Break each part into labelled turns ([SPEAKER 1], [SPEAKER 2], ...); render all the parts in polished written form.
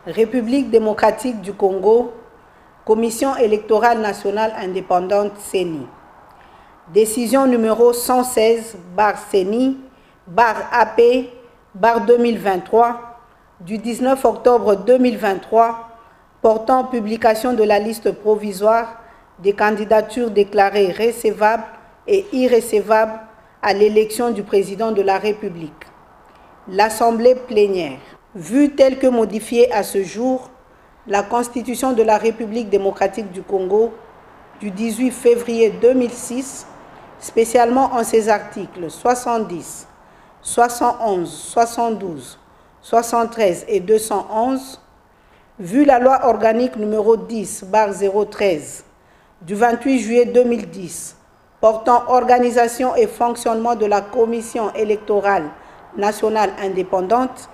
[SPEAKER 1] République démocratique du Congo, Commission électorale nationale indépendante CENI. Décision numéro 116/CENI/AP/2023 du 19 octobre 2023 portant publication de la liste provisoire des candidatures déclarées recevables et irrecevables à l'élection du président de la République. L'Assemblée plénière, vue telle que modifiée à ce jour, la Constitution de la République démocratique du Congo du 18 février 2006, spécialement en ses articles 70, 71, 72, 73 et 211, vu la loi organique numéro 10/013 du 28 juillet 2010 portant organisation et fonctionnement de la Commission électorale nationale indépendante,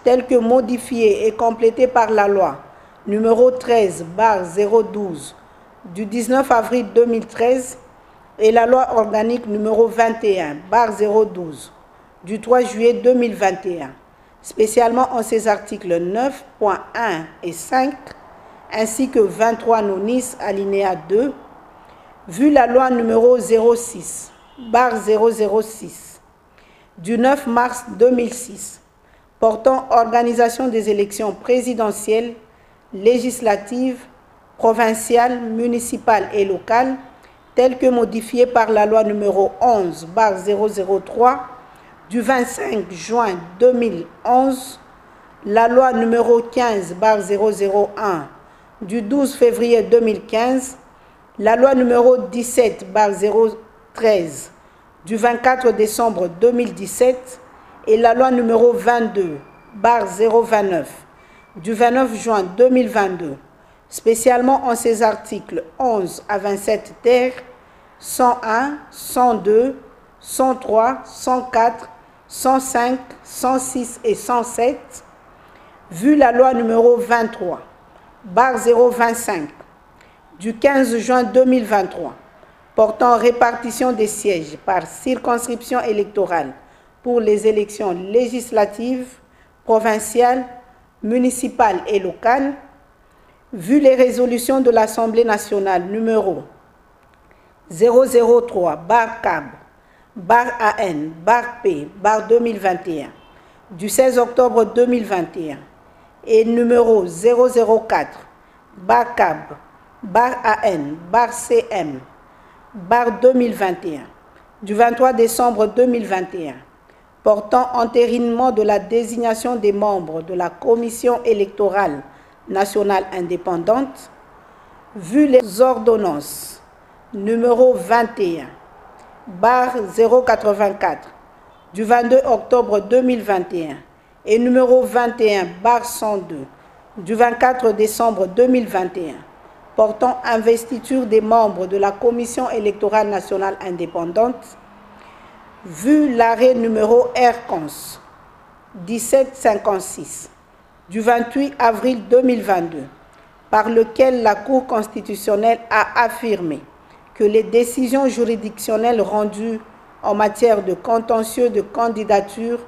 [SPEAKER 1] telle que modifiée et complétée par la loi numéro 13/012 du 19 avril 2013 et la loi organique numéro 21/012 du 3 juillet 2021, spécialement en ses articles 9.1 et 5, ainsi que 23 nonis alinéa 2, vu la loi numéro 06/006 du 9 mars 2006 portant organisation des élections présidentielles, législatives, provinciales, municipales et locales, telle que modifiée par la loi numéro 11/003 du 25 juin 2011, la loi numéro 15/001 du 12 février 2015, la loi numéro 17/013 du 24 décembre 2017 et la loi numéro 22/029 du 29 juin 2022, spécialement en ses articles 11 à 27 ter, 101, 102, 103, 104, 105, 106 et 107, vu la loi numéro 23/025 du 15 juin 2023 portant répartition des sièges par circonscription électorale pour les élections législatives, provinciales, municipales et locales, vu les résolutions de l'Assemblée nationale numéro 003/CAB/AN/P/2021 du 16 octobre 2021 et numéro 004/CAB/AN/CM/2021 du 23 décembre 2021 portant entérinement de la désignation des membres de la Commission électorale nationale indépendante, vu les ordonnances numéro 21/084 du 22 octobre 2021 et numéro 21/102 du 24 décembre 2021 portant investiture des membres de la Commission électorale nationale indépendante, vu l'arrêt numéro R-Cons 1756 du 28 avril 2022, par lequel la Cour constitutionnelle a affirmé que les décisions juridictionnelles rendues en matière de contentieux de candidature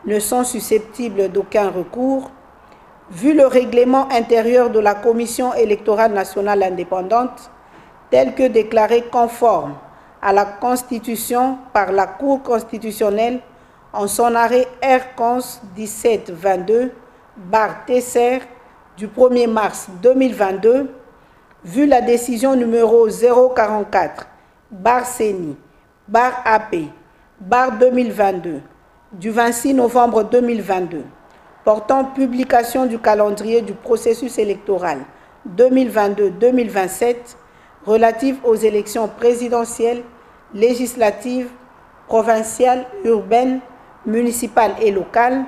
[SPEAKER 1] ne sont susceptibles d'aucun recours, vu le règlement intérieur de la Commission électorale nationale indépendante, tel que déclaré conforme à la Constitution par la Cour constitutionnelle en son arrêt R-Cons 1722/TSR du 1er mars 2022, vu la décision numéro 044/CENI/AP/2022 du 26 novembre 2022 portant publication du calendrier du processus électoral 2022-2027 relatif aux élections présidentielles, législatives, provinciales, urbaines, municipales et locales,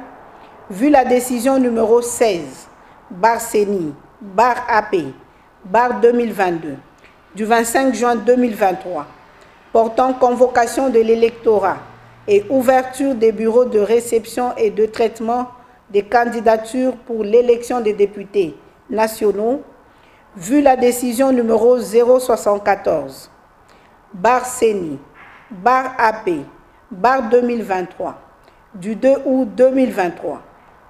[SPEAKER 1] vu la décision numéro 16/CENI/AP/2022 du 25 juin 2023 portant convocation de l'électorat et ouverture des bureaux de réception et de traitement des candidatures pour l'élection des députés nationaux, vu la décision numéro 074/CENI/AP/2023 du 2 août 2023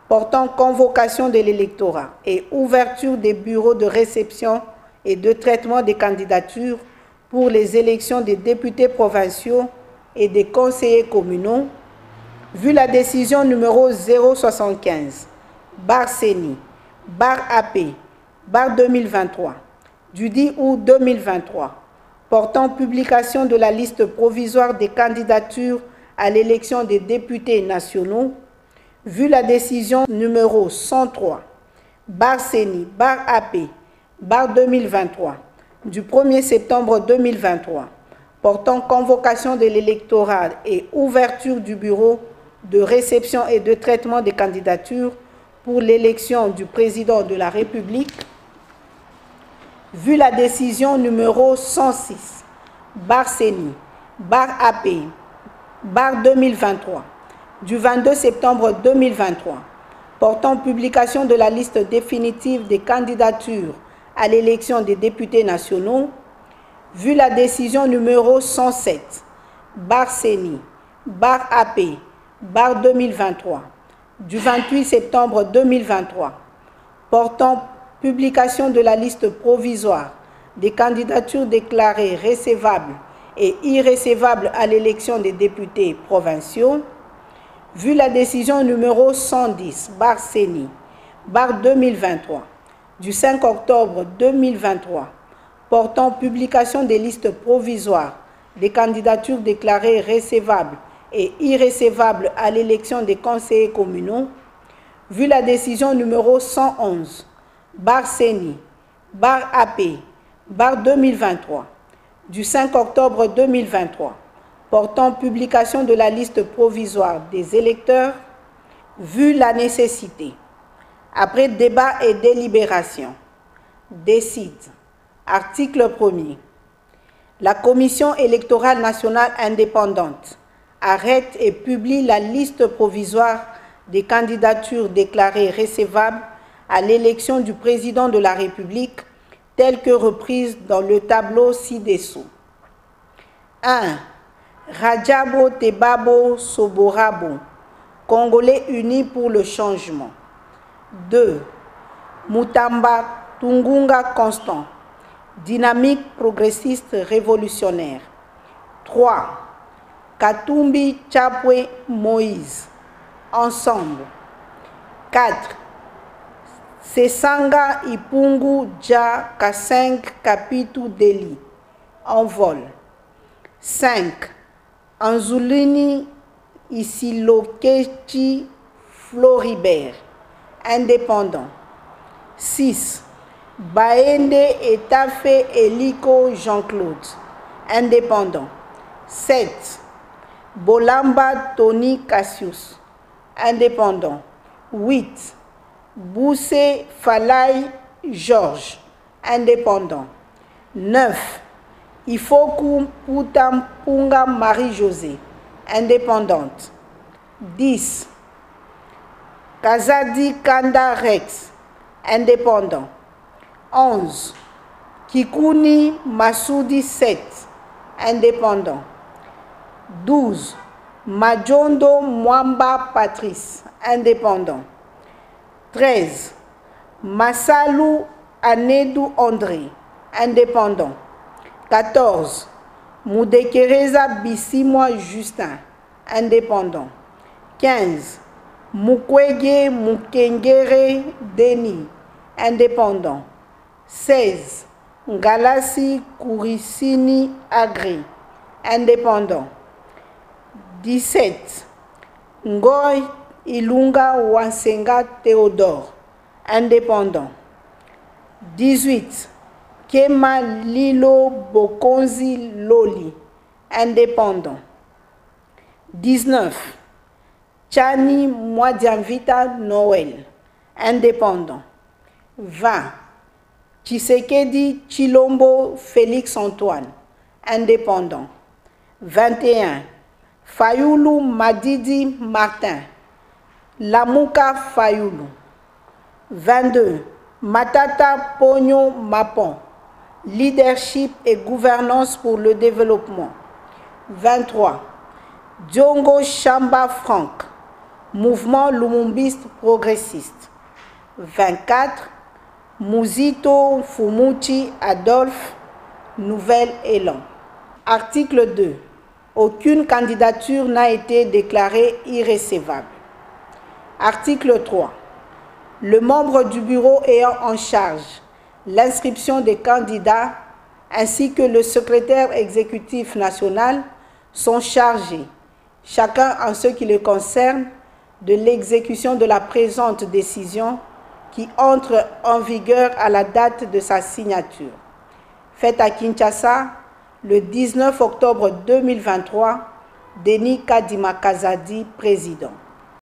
[SPEAKER 1] portant convocation de l'électorat et ouverture des bureaux de réception et de traitement des candidatures pour les élections des députés provinciaux et des conseillers communaux, vu la décision numéro 075, CENI, AP, 2023, du 10 août 2023, portant publication de la liste provisoire des candidatures à l'élection des députés nationaux, vu la décision numéro 103, CENI, AP, 2023, du 1er septembre 2023, portant convocation de l'électorat et ouverture du bureau de réception et de traitement des candidatures pour l'élection du président de la République, vu la décision numéro 106, CENI, AP, 2023, du 22 septembre 2023, portant publication de la liste définitive des candidatures à l'élection des députés nationaux, vu la décision numéro 107, CENI, AP, 2023, du 28 septembre 2023, portant publication de la liste provisoire des candidatures déclarées recevables et irrécevables à l'élection des députés provinciaux, vu la décision numéro 110, CENI, 2023, du 5 octobre 2023, portant publication des listes provisoires des candidatures déclarées recevables et irrécevables à l'élection des conseillers communaux, vu la décision numéro 111, CENI, AP, 2023, du 5 octobre 2023, portant publication de la liste provisoire des électeurs, vu la nécessité, après débat et délibération, décide, article 1er, la Commission électorale nationale indépendante arrête et publie la liste provisoire des candidatures déclarées recevables à l'élection du président de la République, telle que reprise dans le tableau ci-dessous. 1. Rajabo Tebabo Soborabo, Congolais unis pour le changement. 2. Mutamba Tungunga Constant, dynamique progressiste révolutionnaire. 3. Katumbi Chapwe Moïse, ensemble. 4. Sesanga Ipungu Dja Kaseng Kapitu Deli, en vol. 5. Anzulini Isilokechi Floribert, indépendant. 6. Baende Etafe Eliko Jean-Claude, indépendant. 7. Bolamba Tony Cassius, indépendant. 8. Bousse Falay Georges, indépendant. 9. Ifoku Putampunga Marie-Josée, indépendante. 10. Kazadi Kanda Rex, indépendant. 11. Kikuni Massoudi 7, indépendant. 12. Majondo Mwamba Patrice, indépendant. 13. Massalou Anedou André, indépendant. 14. Moudekereza Bissimwa Justin, indépendant. 15. Mukwege Mukengere Denis, indépendant. 16. Ngalasi Kourisini Agri, indépendant. 17. Ngoy Ilunga Wansenga Théodore, indépendant. 18. Kema Lilo Bokonzi Loli, indépendant. 19. Chani Mwadianvita Noël, indépendant. 20. Tshisekedi Chilombo Félix Antoine, indépendant. 21. Fayoulou Madidi Martin, Lamouka Fayoulou. 22. Matata Pogno Mapon, Leadership et gouvernance pour le développement. 23. Diongo Chamba Franck, Mouvement lumumbiste progressiste. 24. Muzito Fumuchi Adolphe, Nouvel Élan. Article 2. Aucune candidature n'a été déclarée irrecevable. Article 3. Le membre du bureau ayant en charge l'inscription des candidats ainsi que le secrétaire exécutif national sont chargés, chacun en ce qui le concerne, de l'exécution de la présente décision qui entre en vigueur à la date de sa signature. Faite à Kinshasa, le 19 octobre 2023, Denis Kadima Kazadi, président.